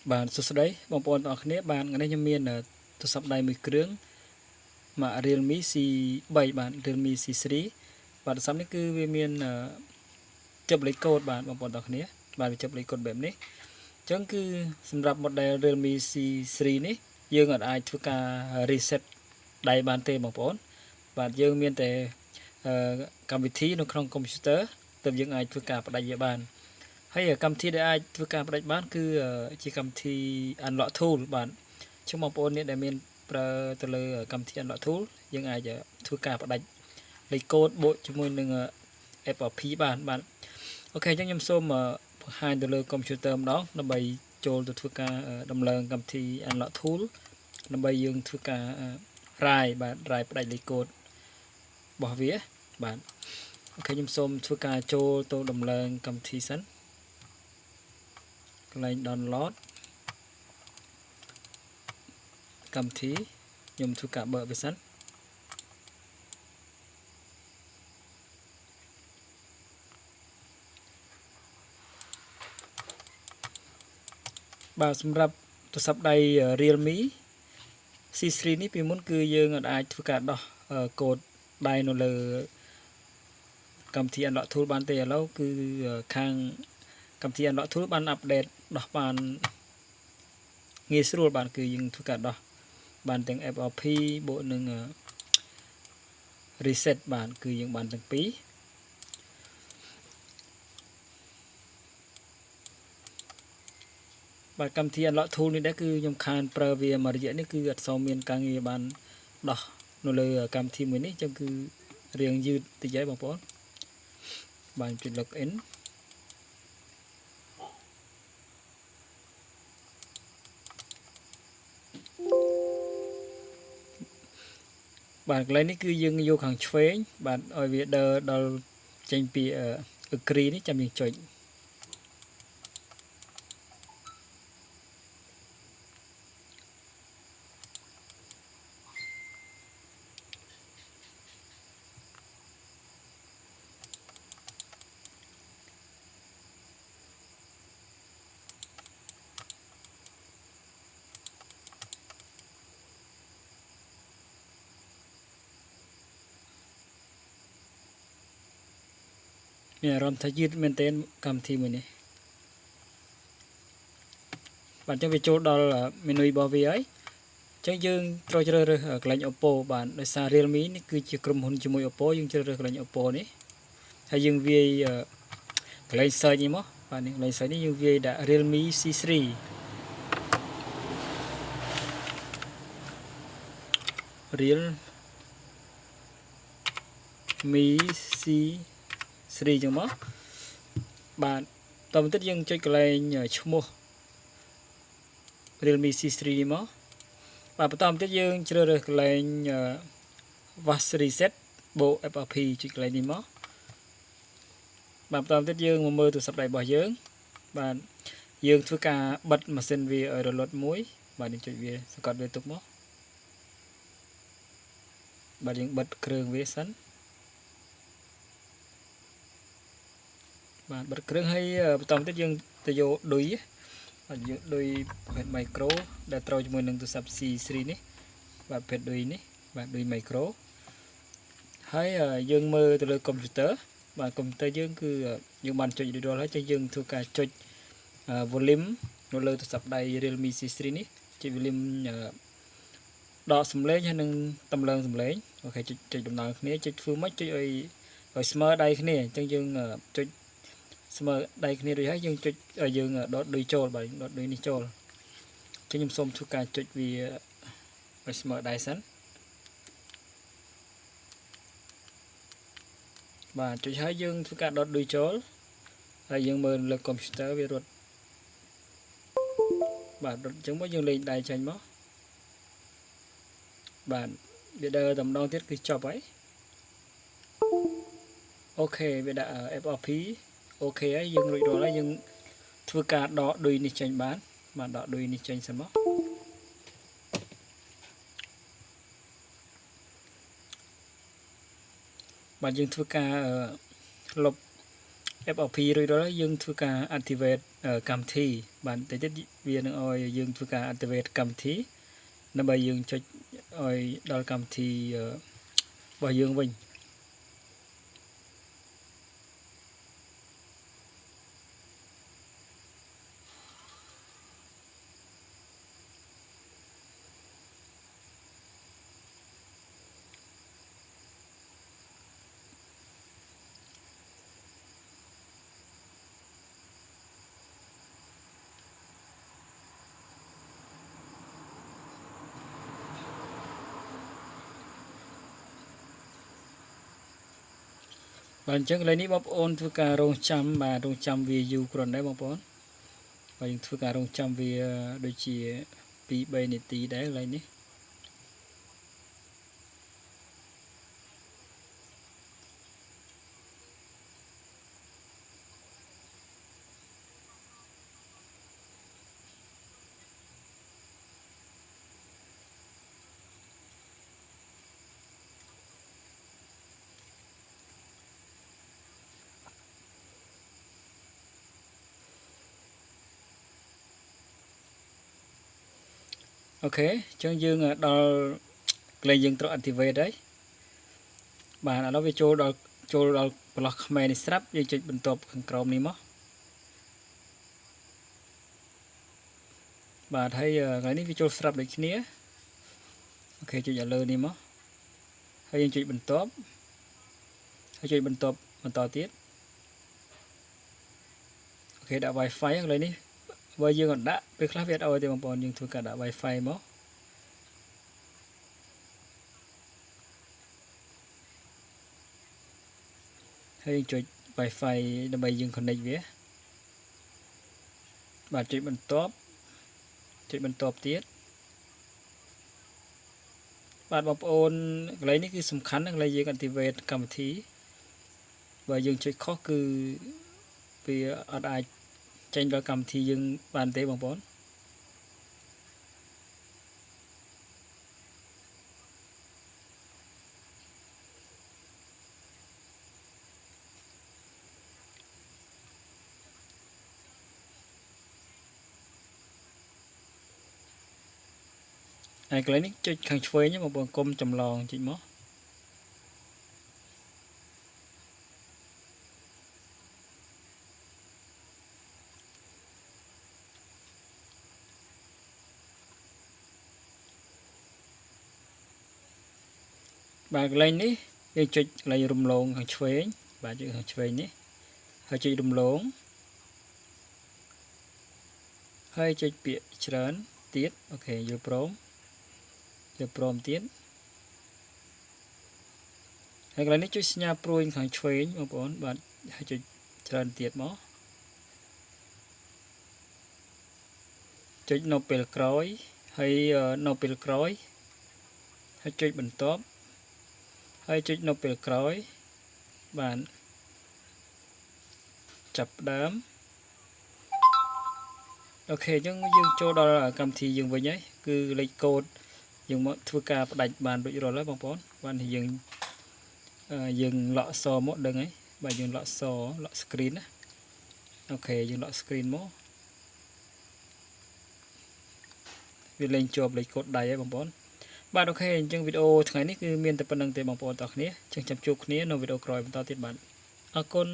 Bạn số đấy bóng bóng tỏ khné bạn ngay đây miền là tôi sắp đây 10 គ្រឿង mà Realme C7 bạn Realme C3 bạn sắpនេះគឺវាមានចុចលេខកូដបាទបងប្អូនទាំងគ្នាបាទវាចុចលេខកូដបែបនេះអញ្ចឹងគឺសម្រាប់ model Realme C3 នេះយើងអាចធ្វើការ reset ដៃបានទេបងប្អូនបាទយើងមានតែកម្មវិធីនៅក្នុង computer ទើបយើងអាចធ្វើការបដិវាបានហើយកម្មវិធីដែលអាចធ្វើការបដិបានគឺជាកម្មវិធី unlock tool បាទជុំបងប្អូននេះដែលមានប្រើទៅលើកម្មវិធី unlock tool យើងអាចធ្វើការបដិលេខកូដបូកជាមួយនឹង FRP បាទអូខេអញ្ចឹងខ្ញុំសូមបង្ហាញទៅលើ computer ម្ដងដើម្បីចូលទៅធ្វើការដំឡើងកម្មវិធី unlock tool ដើម្បីយើងធ្វើការ រាយផ្ដាច់លេខកូដរបស់វាបាទអូខេខ្ញុំសូមធ្វើការចូលទៅដំឡើងកម្មវិធីសិនកន្លែង download កម្មវិធីខ្ញុំធ្វើការបើកវាសិនបាទសម្រាប់ទូរស័ព្ទដៃ Realme C3 នេះពីមុនគឺយើងអាចធ្វើការដោះកូដដៃនៅលើកម្មវិធី unlock tool បានទេឥឡូវគឺខាងកម្មវិធី unlock tool បានអាប់ដេតដោះបានងាយស្រួលបាទគឺយើងធ្វើការដោះបានទាំង FRP បូកនឹង reset បាទគឺយើងបានទាំងពីរបាទកម្មវិធី unlock tool នេះដែរគឺខ្ញុំខានប្រើវាមួយរយៈនេះគឺអត់សូវមានការងារបានដោះនៅលើកម្មវិធីមួយនេះអញ្ចឹងគឺរៀងយឺតតិចហើយបងប្អូនបាទចុច login បាទកន្លែងនេះគឺយើងយកខាងឆ្វេងបាទឲ្យវាដើរដល់ចេញពី agree នេះចាំយើងចុចមានអារម្មណ៍ថាយឺតមែនទែនកម្មវិធីមួយនេះបាទចឹងវាចូលដល់ menu របស់វាហើយចឹងយើងត្រូវជ្រើសរើសកន្លែង Oppo បាទដោយសារ Realme នេះគឺជាក្រុមហ៊ុនជាមួយ Oppo យើងជ្រើសរើសកន្លែង Oppo នេះហើយយើងវាយកន្លែង search នេះមកបាទនេះកន្លែង search នេះយើងវាយដាក់ Realme C3 Realme C3 ចឹងមកបាទតទៅទៀតយើងចុចកន្លែងឈ្មោះ Realme C3 នេះមកបាទបន្តមកទៀតយើងជ្រើសរើសកន្លែង was reset បូក FRP ចុចកន្លែងនេះមកបាទបន្តមកទៀតយើងមកមើលទូរស័ព្ទដៃរបស់យើងបាទយើងធ្វើការបិទម៉ាស៊ីនវាឲ្យរលត់មួយបាទយើងចុចវាសង្កត់វាទុកមកបាទយើងបិទគ្រឿងវាសិនបាទបិទគ្រឿងហើយបន្តមកទៀតយើងទៅយកឌុយបាទយើងឌុយប្រភេទ micro ដែលត្រូវជាមួយនឹងទូរស័ព្ទ C3 នេះបាទប្រភេទឌុយនេះបាទឌុយ micro ហើយយើងមើលទៅលើ computer បាទ computer យើងគឺយើងបានចុចរួចរាល់ហើយចឹងយើងធ្វើការចុច volume នៅលើទូរស័ព្ទដៃ Realme C3 នេះចុច volume ដកសំឡេងហើយនឹងតម្លើងសំឡេងអូខេចុចដំណើរគ្នាចុចធ្វើម៉េចចុចឲ្យស្មើដៃគ្នាអញ្ចឹងយើងចុចស្មើដៃគ្នារួចហើយយើងចុចយើងដកឌុយចូលបាទដកឌុយនេះចូលអញ្ចឹងខ្ញុំសូមធ្វើការចុចវាឲ្យស្មើដៃសិនបាទចុចហើយយើងធ្វើការដកឌុយចូលហើយយើងមើលលើ computer វារត់បាទរត់អញ្ចឹងមកយើងលេងដៃចេញមកបាទវាដើរតែម្ដងទៀតគឺចប់ហើយអូខេវាដាក់ FRP អូខេហើយយើងរួចរាល់ហើយយើងធ្វើការដកឌុយនេះចេញបានបាទដកឌុយនេះចេញសិនមកបាទយើងធ្វើការលុប FOP រួចរាល់យើងធ្វើការ activate កម្មវិធីបានតិចទៀតវានឹងឲ្យយើងធ្វើការ activate កម្មវិធីដើម្បីយើងចុចឲ្យដល់កម្មវិធីរបស់យើងវិញបាទអញ្ចឹងកន្លែងនេះបងប្អូនធ្វើការរងចាំបាទរងចាំវាយូរគ្រាន់ដែរបងប្អូនបាទយើងធ្វើការរងចាំវាដូចជា 2-3 នាទីដែរកន្លែងនេះអូខេអញ្ចឹងយើងដល់កន្លែងយើងត្រូវ activate ហើយបាទឥឡូវវាចូលដល់ប្រឡោះខ្មែរនេះស្រាប់យើងចុចបន្ទាប់ខាងក្រោមនេះមកបាទហើយកន្លែងនេះវាចូលស្រាប់ដូចគ្នាអូខេចុចលើនេះមកហើយយើងចុចបន្ទាប់ហើយចុចបន្ទាប់បន្តទៀតអូខេដាក់ Wi-Fi កន្លែងនេះបើយើងអត់ដាក់ពេលខ្លះវាអត់ឲ្យទេបងប្អូនយើងធ្វើការដាក់ Wi-Fi មកហើយចុច Wi-Fi ដើម្បីយើង connect វាបាទចុចបន្ទាប់ទៀតបាទបងប្អូនកន្លែងនេះគឺសំខាន់ណាស់កន្លែងយើង activate កម្មវិធីបើយើងចុចខុសគឺវាអត់អាចចេញដល់កម្មវិធីយើងបានទេបងប្អូនហើយកន្លែងនេះចុចខាងឆ្វេងបងប្អូនកុំចម្លងចុចមកបាទកន្លែងនេះយើងចុចកន្លែងរំលងខាងឆ្វេងបាទចុចខាងឆ្វេងនេះហើយចុចរំលងហើយចុចពាក្យច្រើនទៀតអូខេយល់ព្រមទៀតហើយកន្លែងនេះចុចសញ្ញាព្រួយខាងឆ្វេងបងប្អូនបាទហើយចុចច្រើនទៀតមកចុចនៅពេលក្រោយហើយនៅពេលក្រោយហើយចុចបន្ទាប់ហើយចុចនៅពេលក្រោយបានចាប់ផ្ដើមអូខេអញ្ចឹងយើងចូលដល់កម្មវិធីយើងវិញហើយគឺលេខកូដយើងមកធ្វើការផ្ដាច់បានរួចរាល់ហើយបងប្អូនបានយើងលក់សមកដឹងហើយបាទយើងលក់ screen ណាអូខេយើងលក់ screen មកវាលេងជាប់លេខកូដដៃហើយបងប្អូនបាទអូខេអញ្ចឹងវីដេអូថ្ងៃនេះគឺមានតែប៉ុណ្្នឹងទេបងប្អូនទាំងអស់គ្នាអញ្ចឹងចាំជួបគ្នានៅវីដេអូក្រោយបន្តទៀតបាទអរគុណ